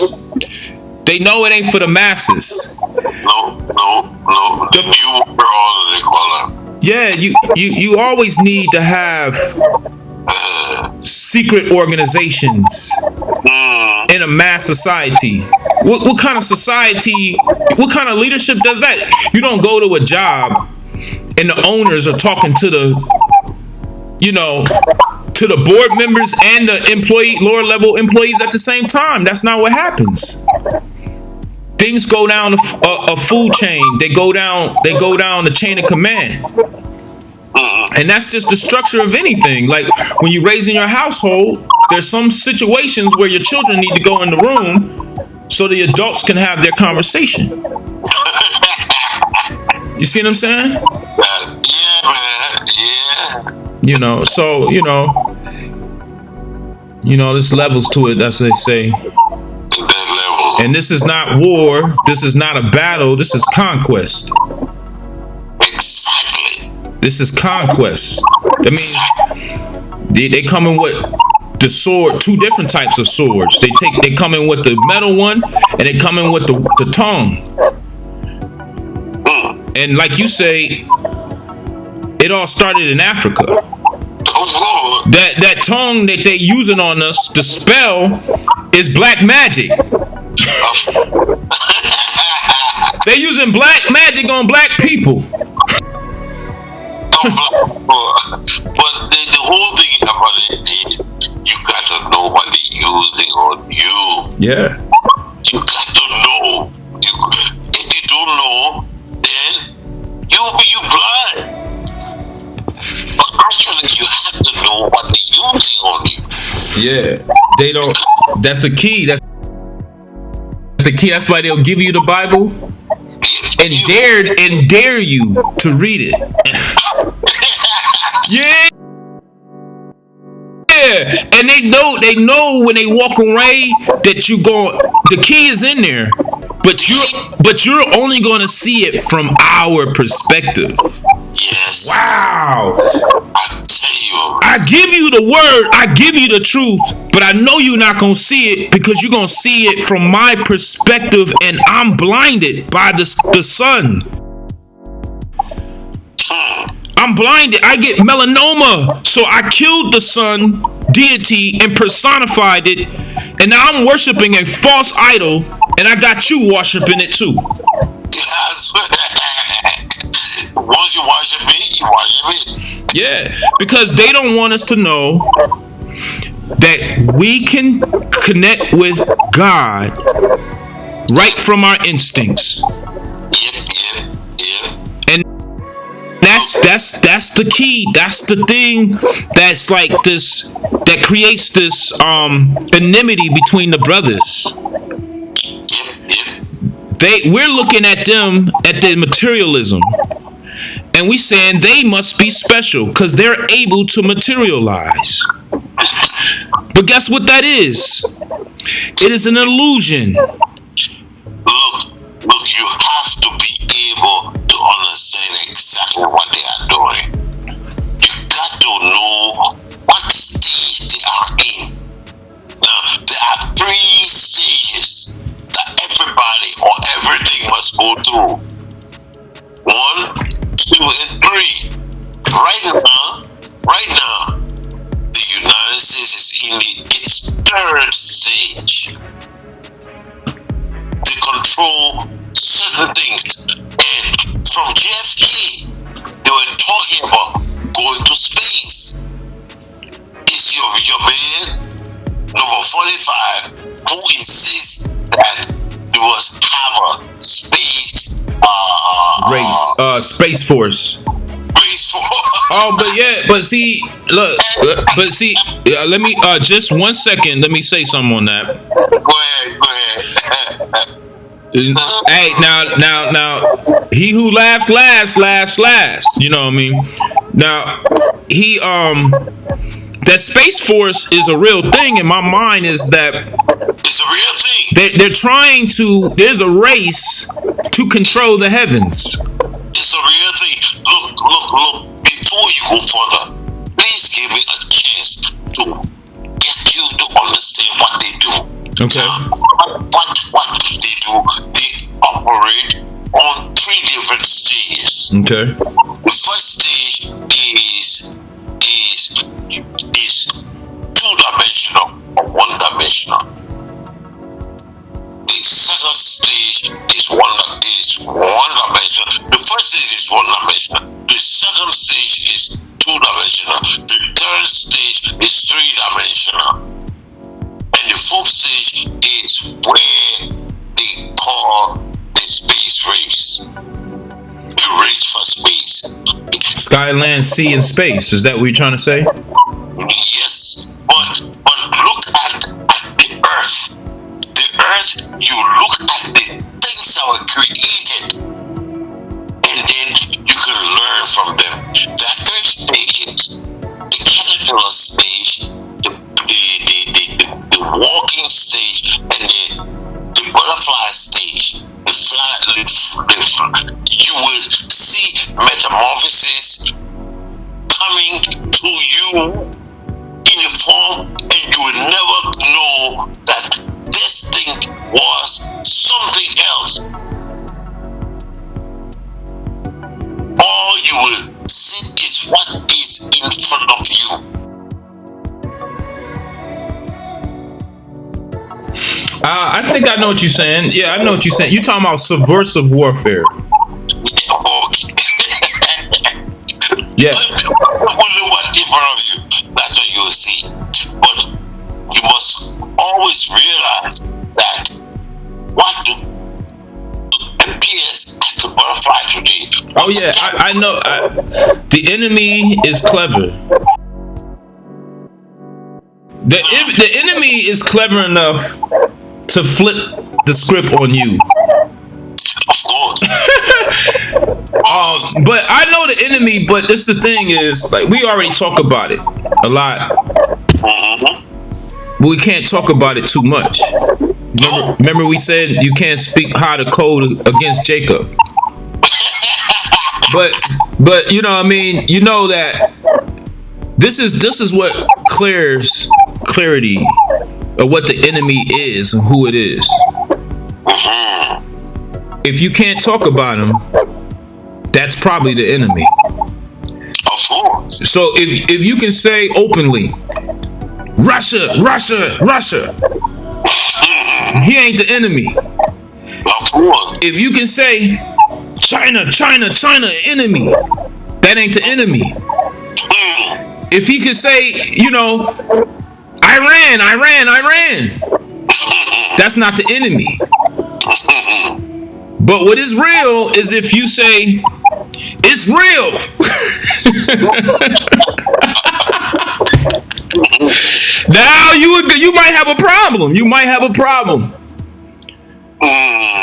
is they know it ain't for the masses. No. The new world, they call them. Yeah, you always need to have secret organizations in a mass society. What kind of society, what kind of leadership does that? You don't go to a job and the owners are talking to the, to the board members and the lower level employees at the same time. That's not what happens. Things go down a food chain. They go down the chain of command. And that's just the structure of anything. Like when you raise in your household, there's some situations where your children need to go in the room so the adults can have their conversation. You see what I'm saying? Yeah, man. Yeah. So, there's levels to it, that's what they say. And this is not war. This is not a battle. This is conquest. Exactly. This is conquest. I mean, they come in with the sword, two different types of swords. They come in with the metal one, and they come in with the tongue. And like you say, it all started in Africa. That tongue that they using on us, the spell, is black magic. They using black magic on black people. But the whole thing about it is you got to know what they're using on you. Yeah. You got to know. If you don't know, then you'll be blind. But actually, you have to know what they're using on you. Yeah. They don't. That's the key. That's the key. That's why they'll give you the Bible and dare you to read it. Yeah. And they know when they walk away that the key is in there, but you're only going to see it from our perspective. Yes. Wow. I tell you. I give you the word, I give you the truth, but I know you're not going to see it because you're going to see it from my perspective, and I'm blinded by the sun. I'm blinded. I get melanoma. So I killed the sun deity and personified it, and now I'm worshiping a false idol, and I got you worshiping it too. Yes. Once you worship it, you worship it. Yeah, because they don't want us to know that we can connect with God right from our instincts. Yep. And that's the key. That's the thing that's like this, that creates this enmity between the brothers. We're looking at them at their materialism, and we saying they must be special because they're able to materialize. But guess what that is? It is an illusion. Look, you have to be able to understand exactly what they are doing. You got to know what stage they are in. Now, there are 3 stages that everybody or everything must go through. 1, 2, and 3. Right now, the United States is in its 3rd stage. They control certain things. And from JFK, they were talking about going to space. It's your man, number 45, who insists that there was have a space race, Space Force. Oh, but see, look, let me just 1 second. Let me say something on that. Go ahead. Hey, now, he who laughs last. You know what I mean? Now, that Space Force is a real thing in my mind. Is that it's a real thing? They're trying to. There's a race to control the heavens. It's a real thing. Look. Before you go further, please give me a chance to get you to understand what they do. Okay. What they do? They operate on 3 different stages. Okay. The first stage is 2-dimensional or 1-dimensional. The second stage is one-dimensional. The first stage is 1-dimensional. The second stage is 2-dimensional. The third stage is 3-dimensional. And the fourth stage is where they call the space race. The race for space. Sky, land, sea, and space. Is that what you're trying to say? Yes. But look at the earth. The earth, you look at the things that were created, and then you can learn from them. There are 3 stages: the caterpillar stage, the walking stage, and the butterfly stage. You will see metamorphosis coming to you in a form, and you will never know that this thing was something else. All you will see is what is in front of you. I think I know what you're saying. Yeah, I know what you're saying. You're talking about subversive warfare. Yeah. Only what in front of you, that's what you will see. But you must always realize that what appears as the butterfly today. Oh yeah, I know. The enemy is clever. The enemy is clever enough to flip the script on you. Of course. But I know the enemy, but this the thing is, like, we already talk about it a lot. But we can't talk about it too much. Remember we said you can't speak high to code against Jacob. But you know what I mean, you know that this is what clears clarity of what the enemy is and who it is. If you can't talk about him, that's probably the enemy. Of course. So if you can say openly, Russia, he ain't the enemy. Of course. If you can say China, enemy, that ain't the enemy. If he can say, you know, Iran, that's not the enemy. But what is real is if you say it's real. Now you might have a problem.